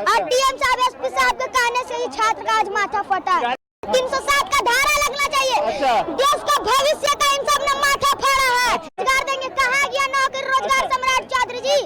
और डीएम साहब एसपी साहब के कहने से ही छात्र का आज माथा फटा है। 307 का धारा लगना चाहिए। देश का भविष्य का इन सब ने माथा फाड़ा है। रोजगार देंगे, कहाँ गया नौकरी रोजगार सम्राट चौधरी जी?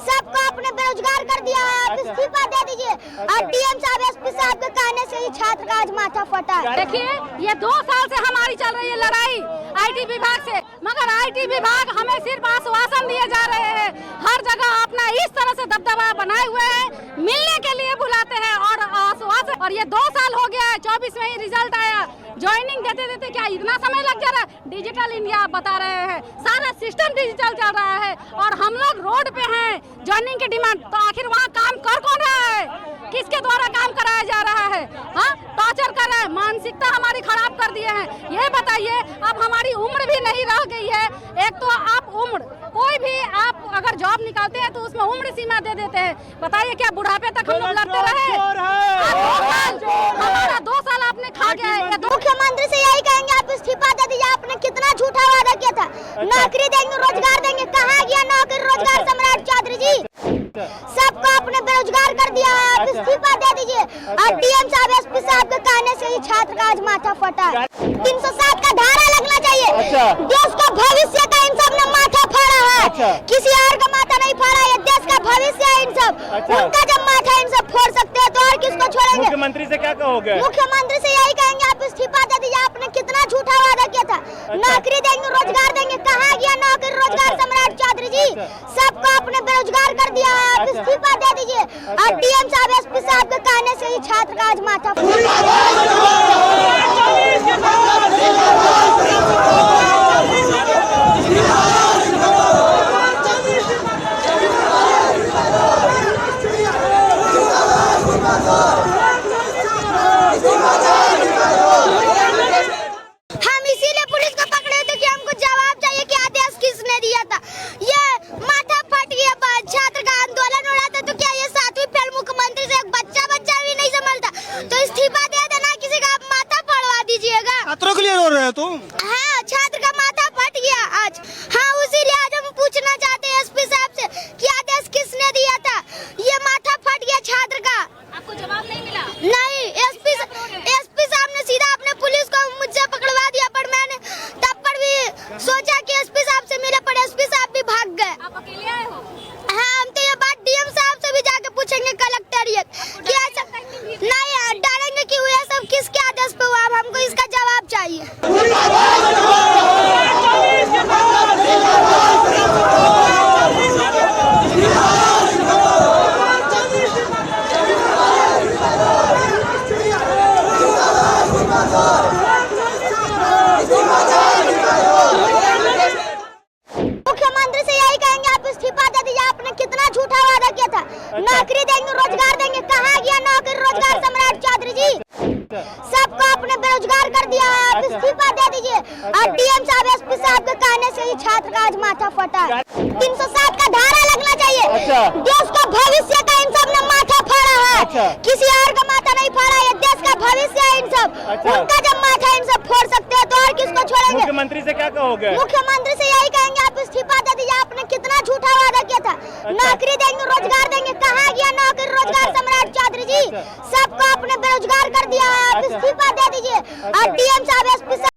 सबको आपने बेरोजगार कर दिया है, आप इस्तीफा दे दीजिए। और डीएम साहब एसपी साहब के कहने से ही छात्र का आज माथा फटा है। देखिए, ये 2 साल से हमारी चल रही है लड़ाई आईटी विभाग से, मगर आईटी विभाग हमें सिर्फ आश्वासन दिए जा रहे हैं। हर जगह अपना इस तरह से दबदबा बनाए हुए हैं, मिलने के लिए बुलाते हैं और आश्वासन। और ये 2 साल हो गया है, 24 में ही रिजल्ट आया। ज्वाइनिंग देते देते क्या इतना समय लग जा रहा है? डिजिटल इंडिया बता रहे हैं, सारा सिस्टम डिजिटल चल रहा है और हम लोग रोड पे हैं ज्वाइनिंग की डिमांड। तो आखिर वहाँ काम कर कौन रहा है? किसके द्वारा काम कराया जा रहा है? हाँ, टॉर्चर कर रहा है, मानसिकता हमारी खराब कर दिए हैं। ये बताइए, अब हमारी उम्र भी नहीं रह गई है। एक तो आप उम्र, कोई भी आप अगर जॉब निकालते हैं तो उसमें उम्र सीमा दे देते हैं। बताइए क्या बुढ़ापे तक हम लोग लड़ते रहे? हमारा 2 साल आपने खा गया है। मुख्यमंत्री से यही कहेंगे, आप इस्तीफा दे दीजिए। आपने कितना झूठा वादा किया था, नौकरी देंगे, रोजगार देंगे, कहाँ गया नौकरी रोजगार सम्राट चौधरी जी? सबको आपने बेरोजगार कर दिया है, आप इस्तीफा दे दीजिए। और डीएम साहब एसपी साहब के कहने से ही छात्र का आज माथा फटा है। 307 का धारा लगना चाहिए। देश का भविष्य का इन सब ने माथा फाड़ा है। किसी और का माथा नहीं फाड़ा है, देश का भविष्य है इन सब। उनका जब माथा इन सब फोड़ सकते हैं तो और किसको छोड़ेंगे? मुख्यमंत्री से क्या कहोगे? मुख्यमंत्री से यही कहेंगे, आप इस्तीफा दे दीजिए। आपने कितना झूठा वादा किया था, नौकरी देंगे, रोजगार देंगे, कहाँ गया नौकरी रोजगार सम्राट चौधरी जी? सबको आपने बेरोजगार कर दिया है, आप इस्तीफा दे दीजिए। और डीएम साहब एसपी साहब के कहने से ही छात्र का आज माथा छात्रों के लिए रो रहे हो तुम? हाँ, छात्र का माथा फट गया आज। हाँ, उसीलिए आज हम पूछना चाहते हैं एसपी साहब से कि आदेश किसने दिया था? ये माथा फट गया छात्र का। आपको जवाब नहीं मिला? नहीं, एसपी साहब ने सीधा अपने पुलिस को मुझसे पकड़वा दिया, पर मैंने तब पर भी सोचा कि एसपी साहब से मिले, पर एसपी साहब भी भाग गए। आप अकेले आए हो? हाँ, हम तो ये बात डीएम साहब से भी जाके पूछेंगे कलेक्टेरिएट कि ऐसा नहीं डालेंगे कि ये सब किसके आदेश पे हुआ। अब हमको इसका जवाब चाहिए। मुख्यमंत्री से यही कहेंगे, आप इस्तीफा दे दीजिए। आपने कितना झूठा वादा किया था, नौकरी देंगे, रोजगार देंगे, कहाँ गया नौकरी रोजगार सम्राट चौधरी जी? सबको आपने बेरोजगार कर दिया है, आप इस्तीफा दे दीजिए। और डीएम साहब एसपी साहब के कहने से ही छात्र का आज माथा फटा है। 307 का धारा लगना चाहिए। देश का भविष्य का इन सब ने माथा फाड़ा है। किसी और का माथा नहीं फाड़ा है, देश का भविष्य है इन सब। उनका जब माथा इन सब फोड़ सकते हैं तो और किसको छोड़ेंगे? मुख्यमंत्री से क्या कहोगे? मुख्यमंत्री से यही कहेंगे, आप इस्तीफा दे दीजिए। आपने कितना झूठा वादा किया था, नौकरी देंगे, रोजगार देंगे, कहाँ गया नौकरी रोजगार सम्राट चौधरी जी? सबको आपने बेरोजगार कर दिया है, आप इस्तीफा दे दीजिए। और डीएम साहब एसपी